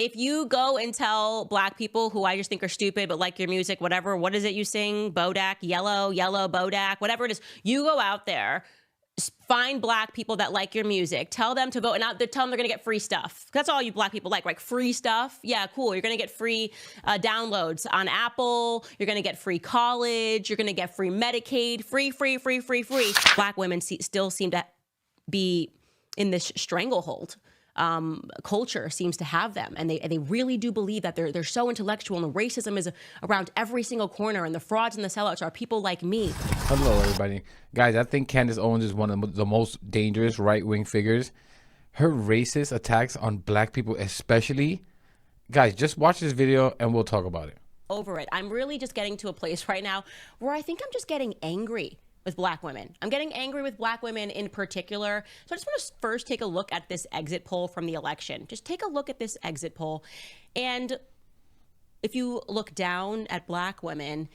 if you go and tell black people who I just think are stupid but like your music, whatever, what is it you sing? Bodak, yellow, Bodak, whatever it is. You go out there, find black people that like your music, tell them to vote, and tell them they're gonna get free stuff. That's all you black people like, right? Free stuff. Yeah, cool. You're gonna get free downloads on Apple. You're gonna get free college. You're gonna get free Medicaid. Free. Black women still seem to be in this stranglehold. Culture seems to have them, and they really do believe that they're so intellectual, and the racism is around every single corner, and the frauds and the sellouts are people like me. Hello, everybody. Guys, I think Candace Owens is one of the most dangerous right-wing figures. Her racist attacks on black people especially. Guys, just watch this video and we'll talk about it. Over it. I'm really just getting to a place right now where I think I'm just getting angry with black women. I'm getting angry with black women in particular. So I just want to first take a look at this exit poll from the election. Just take a look at this exit poll. And if you look down at black women,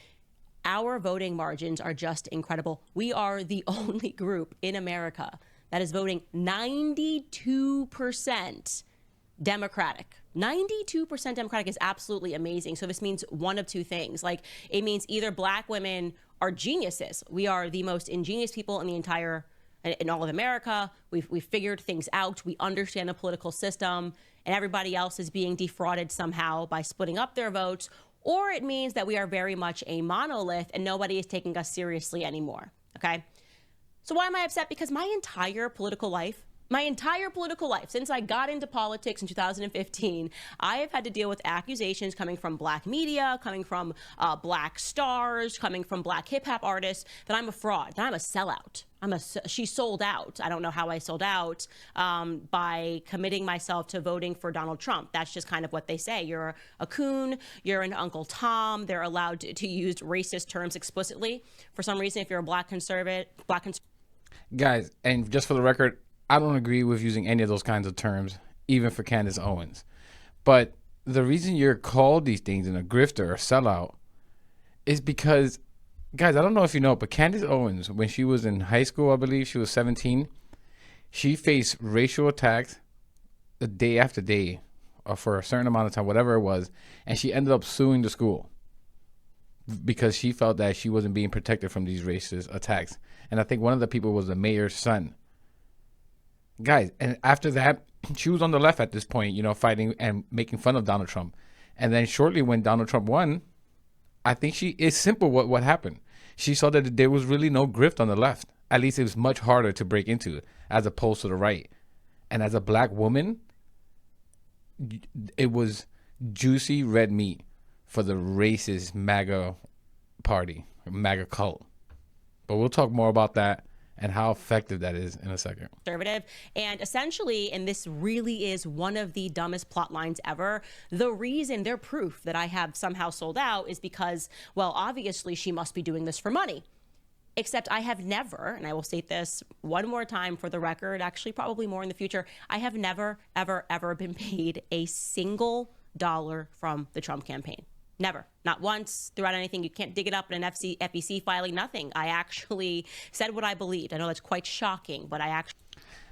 our voting margins are just incredible. We are the only group in America that is voting 92% Democratic. 92% Democratic is absolutely amazing. So this means one of two things. Like, it means either black women are geniuses. We are the most ingenious people in all of America. We've figured things out. We understand the political system, and everybody else is being defrauded somehow by splitting up their votes. Or it means that we are very much a monolith and nobody is taking us seriously anymore. Okay. So why am I upset? Because my entire political life, since I got into politics in 2015, I have had to deal with accusations coming from black media, coming from black stars, coming from black hip hop artists, that I'm a fraud, that I'm a sellout. She sold out. I don't know how I sold out by committing myself to voting for Donald Trump. That's just kind of what they say. You're a coon. You're an Uncle Tom. They're allowed to use racist terms explicitly. For some reason, if you're a black conservative, Guys, and just for the record, I don't agree with using any of those kinds of terms, even for Candace Owens. But the reason you're called these things in a grifter or sellout is because, guys, I don't know if you know, but Candace Owens, when she was in high school, I believe she was 17, she faced racial attacks day after day or for a certain amount of time, whatever it was, and she ended up suing the school because she felt that she wasn't being protected from these racist attacks. And I think one of the people was the mayor's son. Guys, and after that, she was on the left at this point, you know, fighting and making fun of Donald Trump. And then shortly when Donald Trump won, I think it's simple what happened. She saw that there was really no grift on the left. At least it was much harder to break into as opposed to the right. And as a black woman, it was juicy red meat for the racist MAGA party, MAGA cult. But we'll talk more about that and how effective that is in a second. Conservative. And essentially, and this really is one of the dumbest plot lines ever, the reason, their proof that I have somehow sold out is because, well, obviously she must be doing this for money. Except I have never, and I will state this one more time for the record, actually probably more in the future, I have never, ever, ever been paid a single dollar from the Trump campaign. Never. Not once, throughout anything. You can't dig it up in an FEC filing, nothing. I actually said what I believed. I know that's quite shocking, but I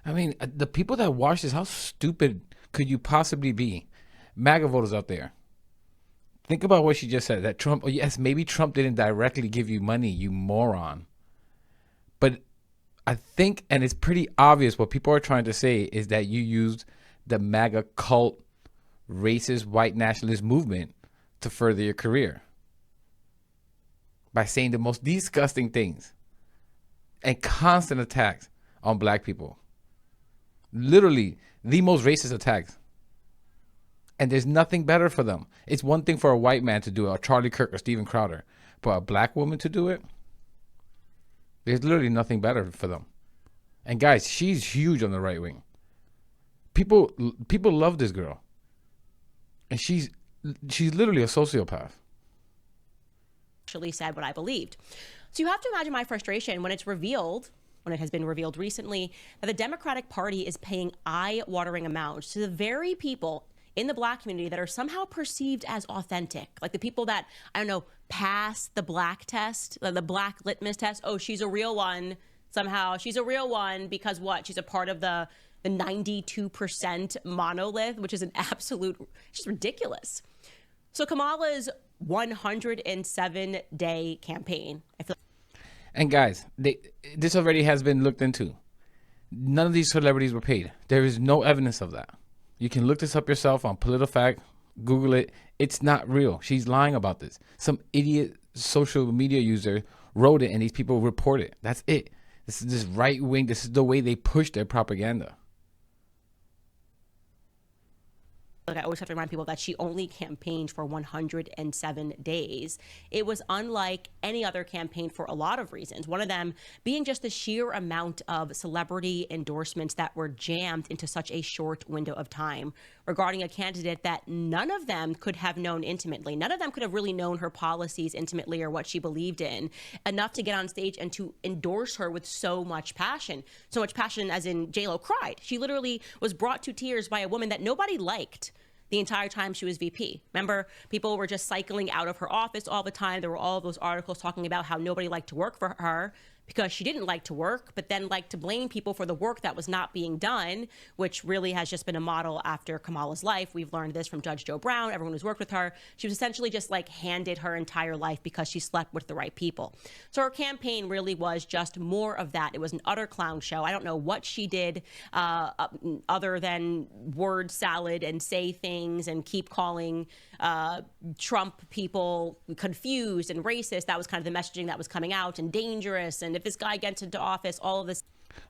mean, the people that watch this, how stupid could you possibly be? MAGA voters out there. Think about what she just said. That Trump, oh yes, maybe Trump didn't directly give you money, you moron. But I think, and it's pretty obvious, what people are trying to say is that you used the MAGA cult, racist, white nationalist movement to further your career by saying the most disgusting things and constant attacks on black people. Literally the most racist attacks. And there's nothing better for them. It's one thing for a white man to do it, or Charlie Kirk or Steven Crowder, but a black woman to do it, there's literally nothing better for them. And guys, she's huge on the right wing. People love this girl. And she's literally a sociopath. Actually said what I believed. So you have to imagine my frustration when it's revealed, when it has been revealed recently, that the Democratic Party is paying eye-watering amounts to the very people in the black community that are somehow perceived as authentic. Like the people that, I don't know, pass the black test, the black litmus test. Oh, she's a real one. Somehow she's a real one because what? She's a part of the the 92% monolith, which is an absolute, just ridiculous. So Kamala's 107-day campaign. And guys, this already has been looked into. None of these celebrities were paid. There is no evidence of that. You can look this up yourself on PolitiFact, Google it. It's not real. She's lying about this. Some idiot social media user wrote it and these people report it. That's it. This is this right wing. This is the way they push their propaganda. Like I always have to remind people that she only campaigned for 107 days. It was unlike any other campaign for a lot of reasons. One of them being just the sheer amount of celebrity endorsements that were jammed into such a short window of time regarding a candidate that none of them could have known intimately. None of them could have really known her policies intimately or what she believed in enough to get on stage and to endorse her with so much passion. So much passion as in J-Lo cried. She literally was brought to tears by a woman that nobody liked the entire time she was VP. Remember, people were just cycling out of her office all the time. There were all those articles talking about how nobody liked to work for her because she didn't like to work, but then liked to blame people for the work that was not being done, which really has just been a model after Kamala's life. We've learned this from Judge Joe Brown, everyone who's worked with her. She was essentially just like handed her entire life because she slept with the right people. So her campaign really was just more of that. It was an utter clown show. I don't know what she did other than word salad and say things and keep calling Trump people confused and racist. That was kind of the messaging that was coming out, and dangerous, and if this guy gets into office, all of this.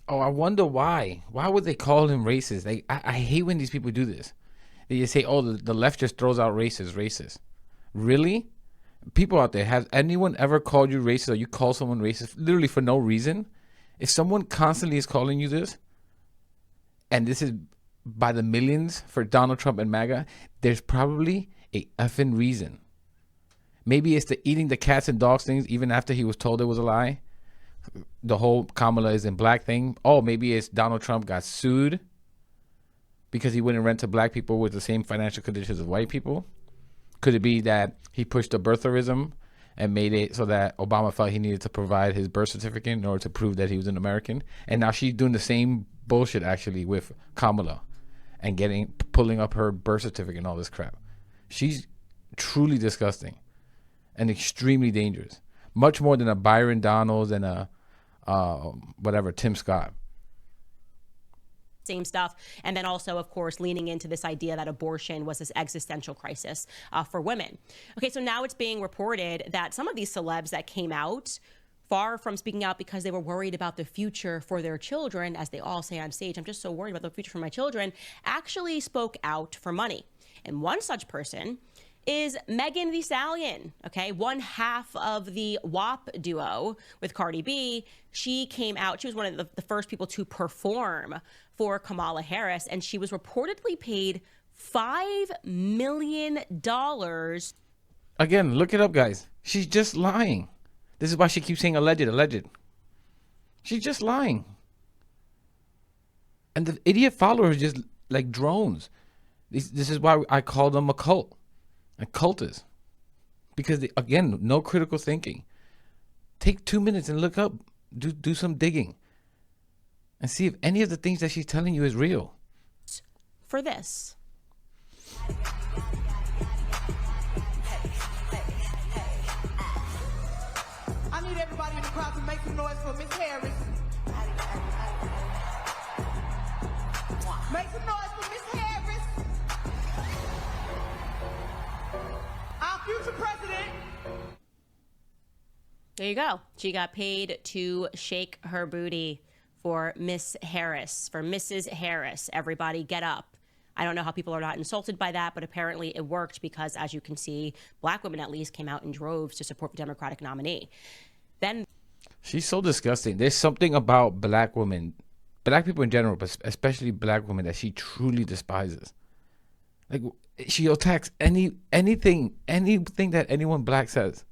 Oh, I wonder why. Why would they call him racist? I hate when these people do this. They just say, oh, the left just throws out racist. Really? People out there, has anyone ever called you racist, or you call someone racist literally for no reason? If someone constantly is calling you this, and this is by the millions for Donald Trump and MAGA, there's probably a effing reason. Maybe it's the eating the cats and dogs things even after he was told it was a lie. The whole Kamala is in black thing. Oh, maybe it's Donald Trump got sued because he wouldn't rent to black people with the same financial conditions as white people. Could it be that he pushed the birtherism and made it so that Obama felt he needed to provide his birth certificate in order to prove that he was an American? And now she's doing the same bullshit actually with Kamala and pulling up her birth certificate and all this crap. She's truly disgusting and extremely dangerous. Much more than a Byron Donalds and a Tim Scott. Same stuff. And then also, of course, leaning into this idea that abortion was this existential crisis for women. Okay, so now it's being reported that some of these celebs that came out, far from speaking out because they were worried about the future for their children, as they all say on stage, I'm just so worried about the future for my children, actually spoke out for money. And one such person is Megan Thee Stallion, okay? One half of the WAP duo with Cardi B. She came out, she was one of the first people to perform for Kamala Harris, and she was reportedly paid $5 million. Again, look it up, guys. She's just lying. This is why she keeps saying alleged. She's just lying. And the idiot followers just like drones. This is why I call them a cult. A cultist. Because, again, no critical thinking. Take 2 minutes and look up. Do some digging. And see if any of the things that she's telling you is real. For this. I need everybody in the crowd to make some noise for Miss Harris. Make some noise for Miss Harris. Our future president. There you go. She got paid to shake her booty for Miss Harris, for Mrs. Harris. Everybody get up. I don't know how people are not insulted by that, but apparently it worked because, as you can see, black women at least came out in droves to support the Democratic nominee. Then she's so disgusting. There's something about black women, black people in general, but especially black women, that she truly despises. Like, she attacks anything that anyone black says.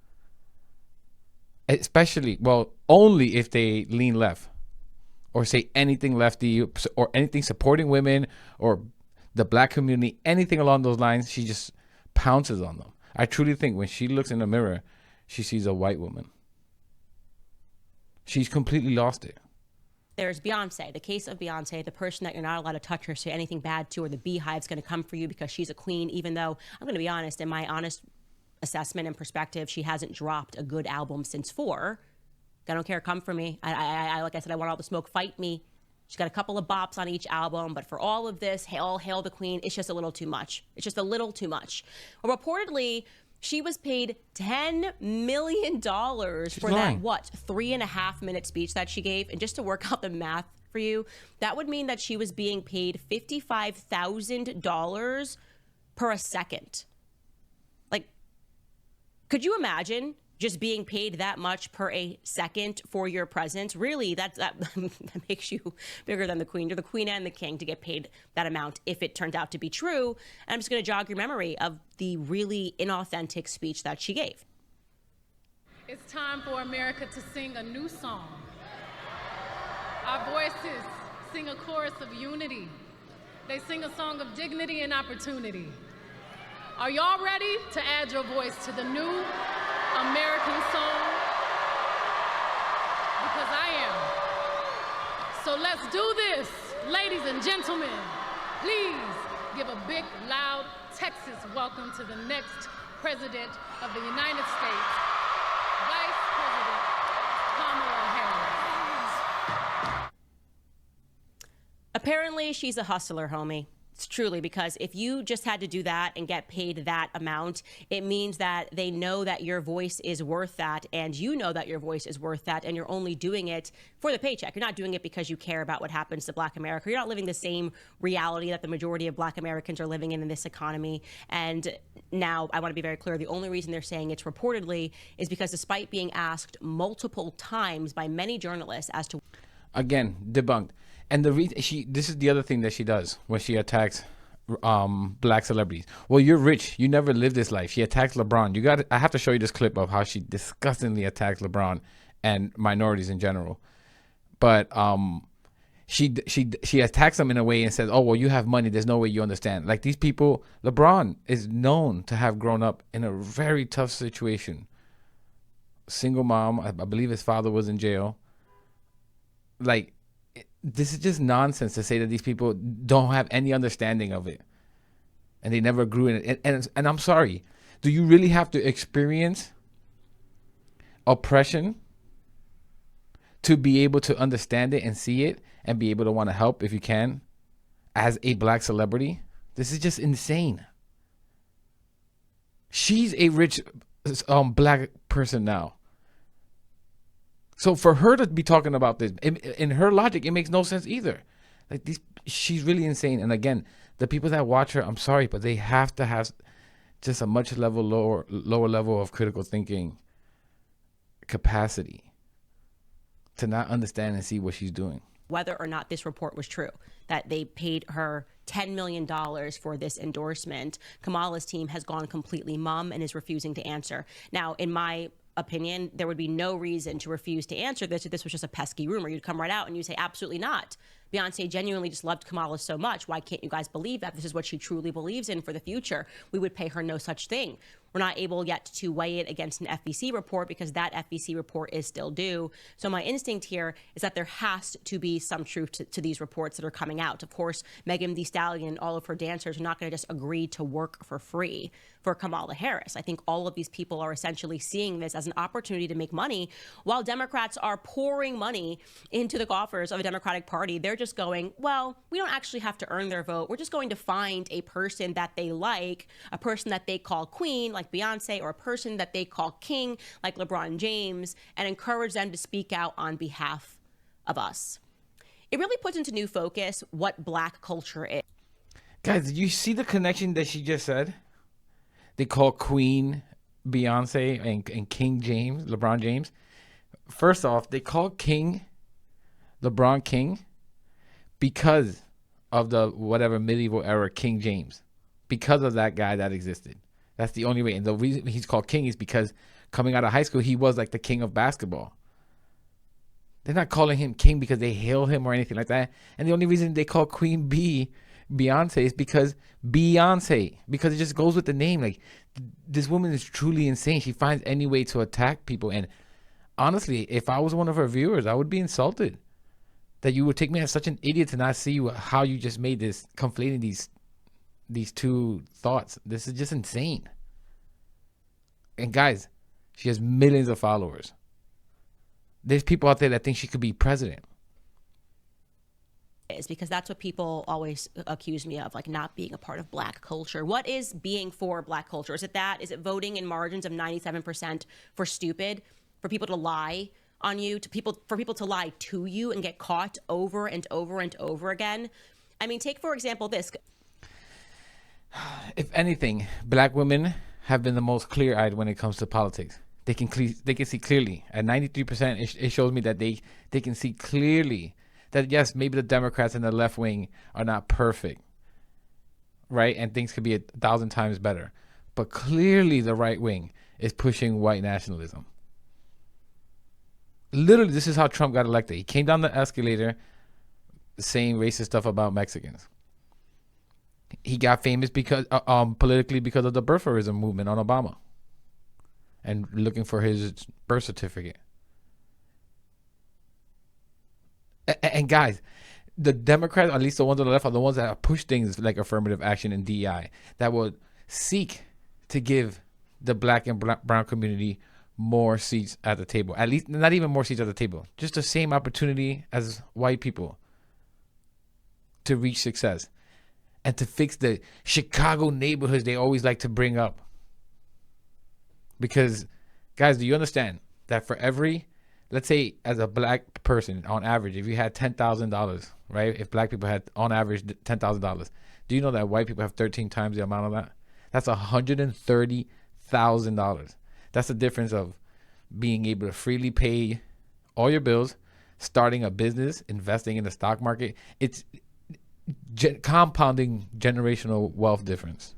Especially, well, only if they lean left or say anything lefty or anything supporting women or the black community, anything along those lines, she just pounces on them. I truly think when she looks in the mirror, she sees a white woman. She's completely lost it. There's Beyonce, the case of Beyonce, the person that you're not allowed to touch or say anything bad to, or the beehive's going to come for you because she's a queen, even though I'm going to be honest, in my honest assessment and perspective, she hasn't dropped a good album since 4. I don't care, come for me. I like I said, I want all the smoke, fight me. She's got a couple of bops on each album, but for all of this, all hail the queen, it's just a little too much. It's just a little too much. Well, reportedly, she was paid $10 million for lying. that, 3.5-minute speech that she gave. And just to work out the math for you, that would mean that she was being paid $55,000 per a second. Like, could you imagine just being paid that much per a second for your presence? Really, that makes you bigger than the queen. You're the queen and the king to get paid that amount if it turned out to be true. And I'm just going to jog your memory of the really inauthentic speech that she gave. It's time for America to sing a new song. Our voices sing a chorus of unity. They sing a song of dignity and opportunity. Are y'all ready to add your voice to the new American song? Because I am. So let's do this, ladies and gentlemen. Please give a big, loud Texas welcome to the next President of the United States, Vice President Kamala Harris. Apparently, she's a hustler, homie. It's truly, because if you just had to do that and get paid that amount, it means that they know that your voice is worth that, and you know that your voice is worth that, and you're only doing it for the paycheck. You're not doing it because you care about what happens to Black America. You're not living the same reality that the majority of Black Americans are living in this economy. And now I want to be very clear. The only reason they're saying it's reportedly is because despite being asked multiple times by many journalists as to... Again, debunked. And the reason this is the other thing that she does when she attacks black celebrities. Well, you're rich. You never lived this life. She attacks LeBron. I have to show you this clip of how she disgustingly attacks LeBron and minorities in general. But she attacks them in a way and says, "Oh, well, you have money. There's no way you understand." Like, these people, LeBron is known to have grown up in a very tough situation. Single mom. I believe his father was in jail. Like, this is just nonsense to say that these people don't have any understanding of it and they never grew in it. And I'm sorry, do you really have to experience oppression to be able to understand it and see it and be able to want to help if you can as a black celebrity? This is just insane. She's a rich black person now. So for her to be talking about this, in her logic, it makes no sense either. Like, she's really insane. And again, the people that watch her, I'm sorry, but they have to have just a much lower level of critical thinking capacity to not understand and see what she's doing. Whether or not this report was true, that they paid her $10 million for this endorsement, Kamala's team has gone completely mum and is refusing to answer. Now, in my opinion, there would be no reason to refuse to answer this if this was just a pesky rumor. You'd come right out and you say, absolutely not. Beyonce genuinely just loved Kamala so much. Why can't you guys believe that this is what she truly believes in for the future? We would pay her no such thing. We're not able yet to weigh it against an FEC report because that FEC report is still due. So my instinct here is that there has to be some truth to these reports that are coming out. Of course, Megan Thee Stallion and all of her dancers are not going to just agree to work for free for Kamala Harris. I think all of these people are essentially seeing this as an opportunity to make money while Democrats are pouring money into the coffers of a Democratic Party. They're just going, well, we don't actually have to earn their vote. We're just going to find a person that they like, a person that they call queen, like Beyonce, or a person that they call king, like LeBron James, and encourage them to speak out on behalf of us. It really puts into new focus what black culture is. Guys, did you see the connection that she just said? They call Queen Beyonce and King James, LeBron James. First off, they call King LeBron King because of the whatever medieval era King James. Because of that guy that existed. That's the only way. And the reason he's called king is because coming out of high school, he was like the king of basketball. They're not calling him king because they hail him or anything like that. And the only reason they call Queen B Beyonce is because Beyonce, because it just goes with the name. Like, this woman is truly insane. She finds any way to attack people. And honestly, if I was one of her viewers, I would be insulted. that you would take me as such an idiot to not see how you just made this, conflating these two thoughts. This is just insane. And guys, she has millions of followers. There's people out there that think she could be president. Is because that's what people always accuse me of, like not being a part of Black culture. What is being for Black culture? Is it that? Is it voting in margins of 97% for stupid, for people to lie on you, for people to lie to you and get caught over and over and over again? I mean, take for example this. If anything, Black women have been the most clear-eyed when it comes to politics. They can see clearly. At 93%, it shows me that they can see clearly that, yes, maybe the Democrats and the left wing are not perfect, right? And things could be 1,000 times better. But clearly the right wing is pushing white nationalism. Literally, this is how Trump got elected. He came down the escalator saying racist stuff about Mexicans. He got famous because politically because of the birtherism movement on Obama and looking for his birth certificate. And guys, the Democrats, at least the ones on the left, are the ones that push things like affirmative action and DEI that will seek to give the Black and brown community more seats at the table. At least, not even more seats at the table, just the same opportunity as white people to reach success and to fix the Chicago neighborhoods they always like to bring up. Because, guys, do you understand that for every, let's say as a Black person, on average, if you had $10,000, right? If Black people had on average $10,000, do you know that white people have 13 times the amount of that? That's $130,000. That's the difference of being able to freely pay all your bills, starting a business, investing in the stock market. It's compounding generational wealth difference.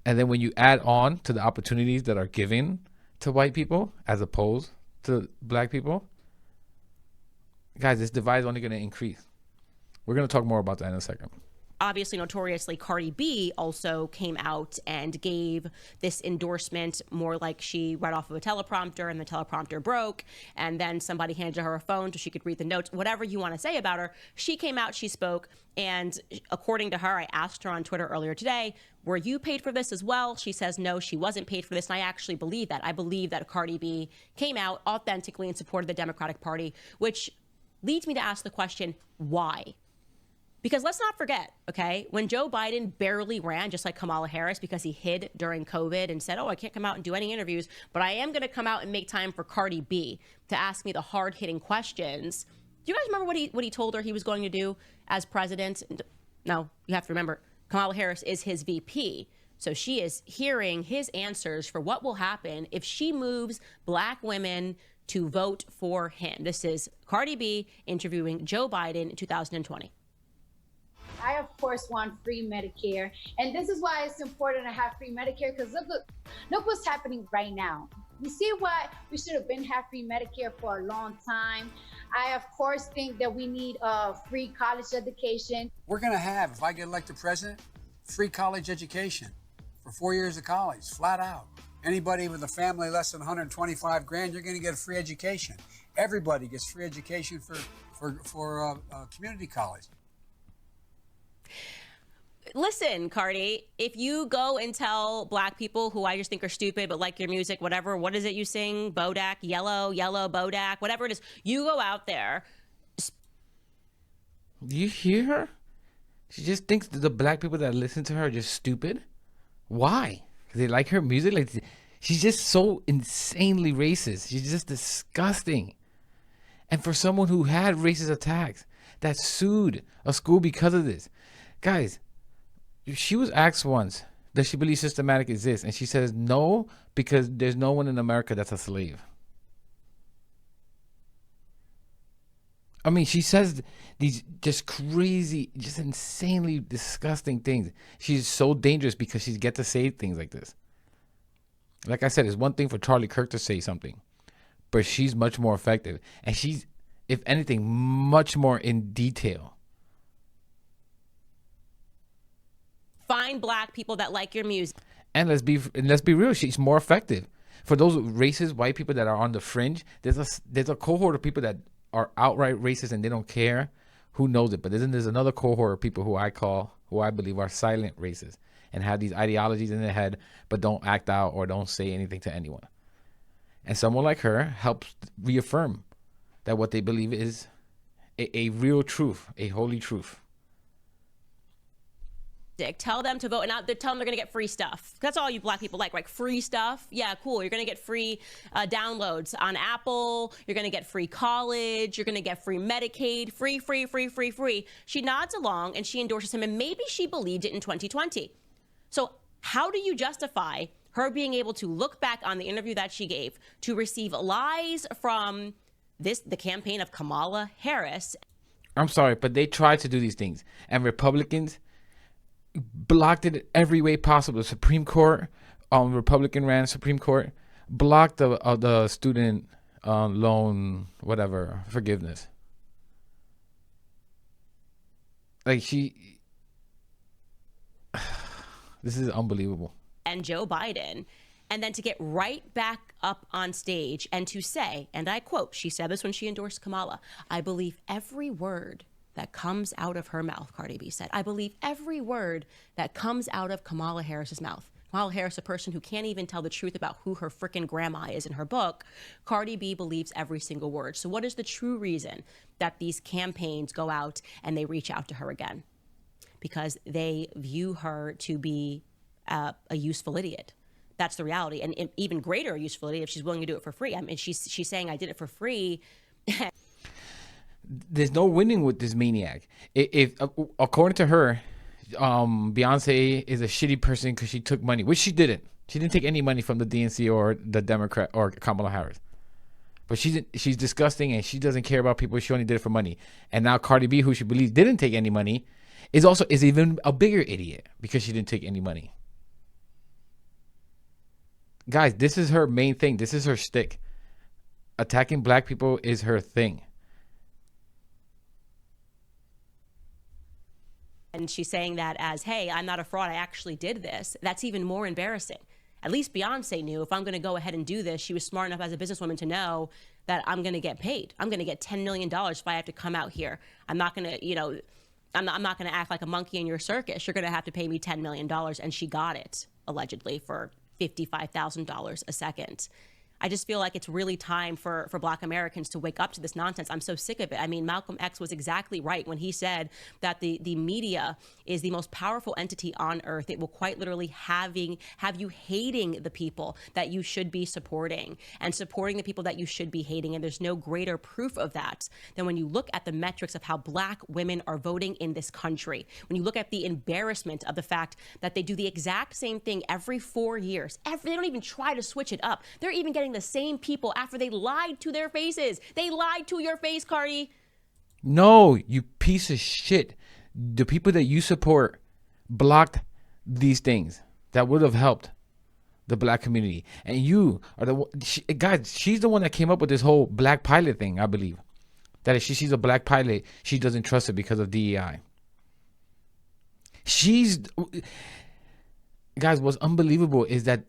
And then when you add on to the opportunities that are given to white people as opposed to Black people, guys, this divide is only going to increase. We're going to talk more about that in a second. Obviously, notoriously, Cardi B also came out and gave this endorsement more like she read off of a teleprompter and the teleprompter broke, and then somebody handed her a phone so she could read the notes. Whatever you want to say about her, she came out, she spoke, and according to her, I asked her on Twitter earlier today, were you paid for this as well? She says no, she wasn't paid for this, and I actually believe that. I believe that Cardi B came out authentically and supported the Democratic Party, which leads me to ask the question, why? Because let's not forget, okay, when Joe Biden barely ran, just like Kamala Harris, because he hid during COVID and said, oh, I can't come out and do any interviews, but I am going to come out and make time for Cardi B to ask me the hard-hitting questions. Do you guys remember what he told her he was going to do as president? No, you have to remember, Kamala Harris is his VP. So she is hearing his answers for what will happen if she moves Black women to vote for him. This is Cardi B interviewing Joe Biden in 2020. I, of course, want free Medicare. And this is why it's important to have free Medicare, because look what's happening right now. You see why we should have been have free Medicare for a long time. I, of course, think that we need free college education. We're going to have, if I get elected president, free college education for 4 years of college, flat out. Anybody with a family less than 125 grand, you're going to get a free education. Everybody gets free education for community college. Listen, Cardi, if you go and tell Black people who I just think are stupid but like your music, whatever, what is it you sing? Bodak, yellow, Bodak, whatever it is. You go out there. Do you hear her? She just thinks that the Black people that listen to her are just stupid. Why? Because they like her music? Like, she's just so insanely racist. She's just disgusting. And for someone who had racist attacks, that sued a school because of this. Guys, she was asked once, does she believe systematic exists? And she says no, because there's no one in America that's a slave. I mean, she says these just crazy, just insanely disgusting things. She's so dangerous because she gets to say things like this. Like I said, it's one thing for Charlie Kirk to say something, but she's much more effective. And she's, if anything, much more in detail. Find Black people that like your music. And let's be real, she's more effective. For those racist white people that are on the fringe, there's a cohort of people that are outright racist and they don't care, who knows it? But there's another cohort of people who I believe are silent racists and have these ideologies in their head, but don't act out or don't say anything to anyone. And someone like her helps reaffirm that what they believe is a real truth, a holy truth. Tell them to vote, and now they tell them they're going to get free stuff. That's all you black people like, right? Free stuff. Yeah, cool. You're going to get free downloads on Apple. You're going to get free college. You're going to get free Medicaid. Free. She nods along and she endorses him, and maybe she believed it in 2020. So how do you justify her being able to look back on the interview that she gave to receive lies from the campaign of Kamala Harris? I'm sorry, but they tried to do these things, and Republicans blocked it every way possible. The Supreme Court, Republican ran Supreme Court, blocked the student loan, whatever, forgiveness. Like this is unbelievable. And Joe Biden, and then to get right back up on stage and to say, and I quote, she said this when she endorsed Kamala, "I believe every word that comes out of her mouth," Cardi B said. "I believe every word that comes out of Kamala Harris's mouth." Kamala Harris, a person who can't even tell the truth about who her freaking grandma is in her book, Cardi B believes every single word. So what is the true reason that these campaigns go out and they reach out to her again? Because they view her to be a useful idiot. That's the reality. And even greater useful idiot if she's willing to do it for free. I mean, she's saying, "I did it for free." There's no winning with this maniac. If according to her, Beyonce is a shitty person because she took money, which she didn't. She didn't take any money from the DNC or the Democrat or Kamala Harris. But she's disgusting and she doesn't care about people. She only did it for money. And now Cardi B, who she believes didn't take any money, is even a bigger idiot because she didn't take any money. Guys, this is her main thing. This is her shtick. Attacking black people is her thing. And she's saying that as, "Hey, I'm not a fraud. I actually did this." That's even more embarrassing. At least Beyonce knew, if I'm going to go ahead and do this, she was smart enough as a businesswoman to know that I'm going to get paid. I'm going to get $10 million if I have to come out here. I'm not going to, I'm not going to act like a monkey in your circus. You're going to have to pay me $10 million. And she got it, allegedly, for $55,000 a second. I just feel like it's really time for Black Americans to wake up to this nonsense. I'm so sick of it. I mean, Malcolm X was exactly right when he said that the media is the most powerful entity on earth. It will quite literally have you hating the people that you should be supporting and supporting the people that you should be hating. And there's no greater proof of that than when you look at the metrics of how Black women are voting in this country. When you look at the embarrassment of the fact that they do the exact same thing every 4 years. They don't even try to switch it up. They're even getting the same people after they lied to their faces. They lied to your face, Cardi. No, you piece of shit. The people that you support blocked these things that would have helped the Black community. And you are guys, she's the one that came up with this whole black pilot thing, I believe. That if she sees a black pilot, she doesn't trust it because of DEI. Guys, what's unbelievable is that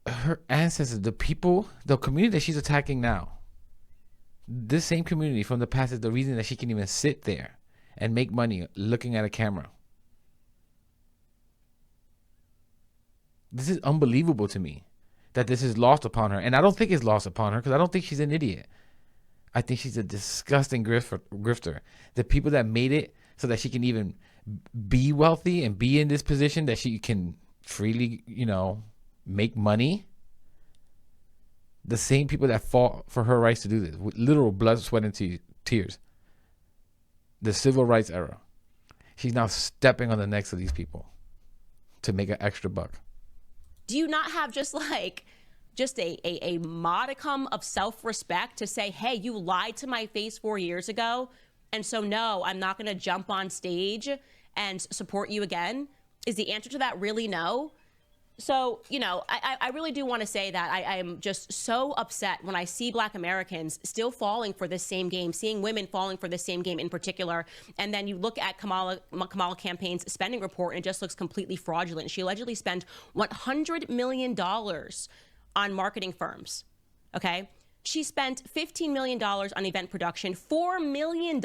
her ancestors, the community that she's attacking now, this same community from the past is the reason that she can even sit there and make money looking at a camera. This is unbelievable to me that this is lost upon her. And I don't think it's lost upon her because I don't think she's an idiot. I think she's a disgusting grifter. The people that made it so that she can even be wealthy and be in this position that she can freely, make money. The same people that fought for her rights to do this with literal blood, sweat, and tears. The civil rights era. She's now stepping on the necks of these people to make an extra buck. Do you not have just a modicum of self-respect to say, "Hey, you lied to my face 4 years ago, and so no, I'm not going to jump on stage and support you again"? Is the answer to that really no? So, I really do want to say that I am just so upset when I see Black Americans still falling for this same game, seeing women falling for this same game in particular. And then you look at Kamala campaign's spending report and it just looks completely fraudulent. She allegedly spent $100 million on marketing firms. Okay. She spent $15 million on event production, $4 million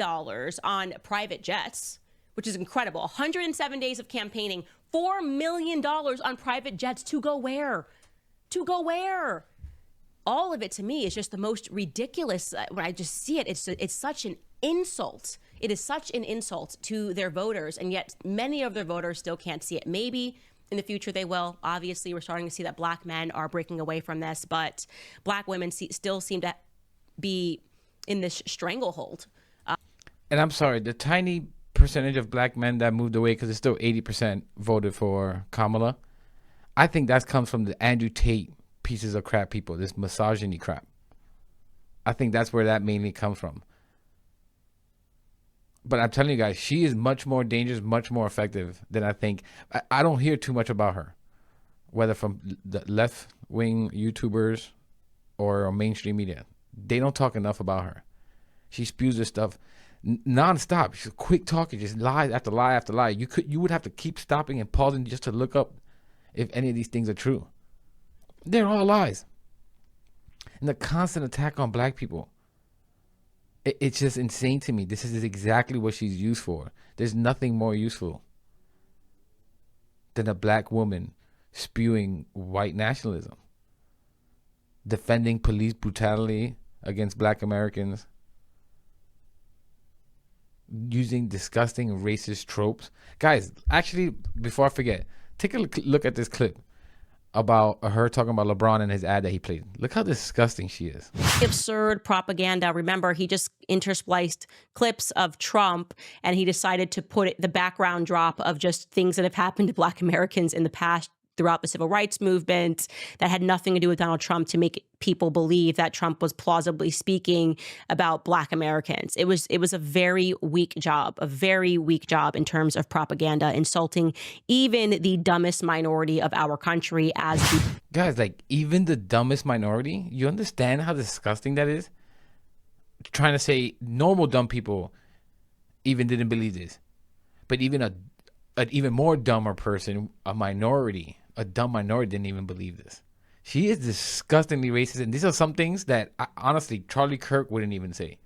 on private jets, which is incredible. 107 days of campaigning, $4 million on private jets to go where? To go where? All of it to me is just the most ridiculous. When I just see it, it's such an insult. It is such an insult to their voters, and yet many of their voters still can't see it. Maybe in the future they will. Obviously, we're starting to see that black men are breaking away from this, but black women still seem to be in this stranglehold. And I'm sorry, the tiny percentage of black men that moved away, because it's still 80% voted for Kamala, I think that comes from the Andrew Tate pieces of crap people, this misogyny crap. I think that's where that mainly comes from. But I'm telling you guys, she is much more dangerous, much more effective than I think. I don't hear too much about her, whether from the left-wing YouTubers or mainstream media. They don't talk enough about her. She spews this stuff nonstop. She's a quick talker, just lie after lie after lie. You would have to keep stopping and pausing just to look up if any of these things are true. They're all lies. And the constant attack on black people, it's just insane to me. This is exactly what she's used for. There's nothing more useful than a black woman spewing white nationalism, defending police brutality against black Americans, using disgusting racist tropes. Guys, actually, before I forget, take a look at this clip about her talking about LeBron and his ad that he played. Look how disgusting she is. Absurd propaganda. Remember, he just interspliced clips of Trump, and he decided to put the background drop of just things that have happened to black Americans in the past throughout the civil rights movement that had nothing to do with Donald Trump, to make people believe that Trump was plausibly speaking about black Americans. It was a very weak job in terms of propaganda, insulting even the dumbest minority of our country as the... Guys, like, even the dumbest minority, you understand how disgusting that is? Trying to say normal dumb people even didn't believe this. But even an even more dumber person, a dumb minority didn't even believe this. She is disgustingly racist, and these are some things that honestly Charlie Kirk wouldn't even say.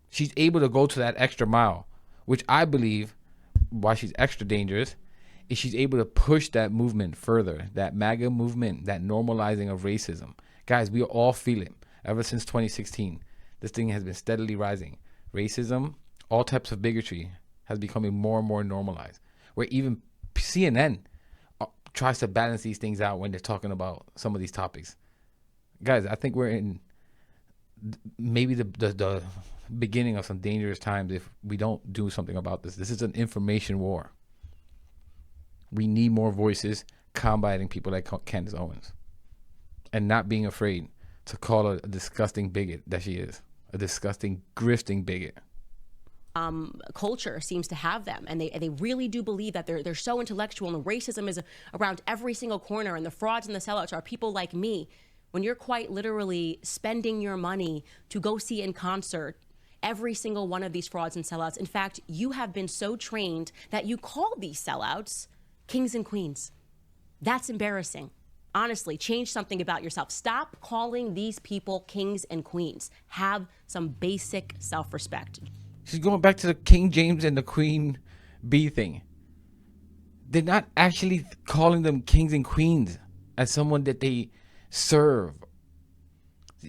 She's able to go to that extra mile, which I believe why she's extra dangerous is she's able to push that movement further, that MAGA movement, that normalizing of racism. Guys, we all feel it ever since 2016. This thing has been steadily rising. Racism, all types of bigotry has becoming more and more normalized, where even CNN tries to balance these things out when they're talking about some of these topics. Guys, I think we're in maybe the beginning of some dangerous times if we don't do something about this. This is an information war. We need more voices combating people like Candace Owens and not being afraid to call her a disgusting bigot that she is, a disgusting, grifting bigot. Culture seems to have them, and they really do believe that they're so intellectual, and racism is around every single corner, and the frauds and the sellouts are people like me, when you're quite literally spending your money to go see in concert every single one of these frauds and sellouts. In fact, you have been so trained that you call these sellouts kings and queens. That's embarrassing. Honestly, change something about yourself. Stop calling these people kings and queens. Have some basic self-respect. She's going back to the King James and the Queen Bee thing. They're not actually calling them kings and queens as someone that they serve.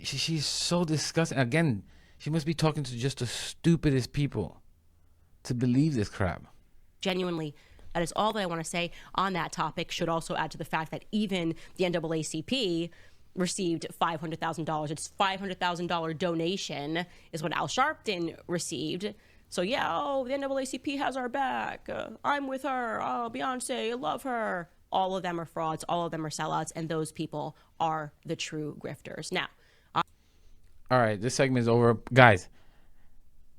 She's so disgusting. Again, she must be talking to just the stupidest people to believe this crap. Genuinely, that is all that I want to say on that topic. Should also add to the fact that even the NAACP received $500,000. It's $500,000 donation is what Al Sharpton received. So yeah, the NAACP has our back. I'm with her. Oh, Beyonce, I love her. All of them are frauds. All of them are sellouts, and those people are the true grifters. Now, all right, this segment is over, guys.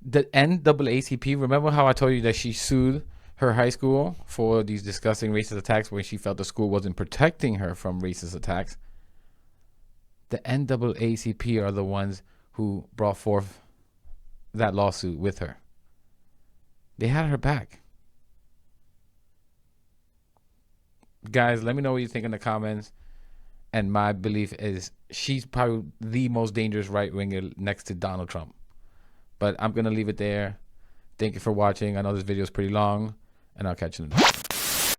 The NAACP. Remember how I told you that she sued her high school for these disgusting racist attacks when she felt the school wasn't protecting her from racist attacks? The NAACP are the ones who brought forth that lawsuit with her. They had her back. Guys, let me know what you think in the comments. And my belief is she's probably the most dangerous right-winger next to Donald Trump. But I'm going to leave it there. Thank you for watching. I know this video is pretty long, and I'll catch you in the next one.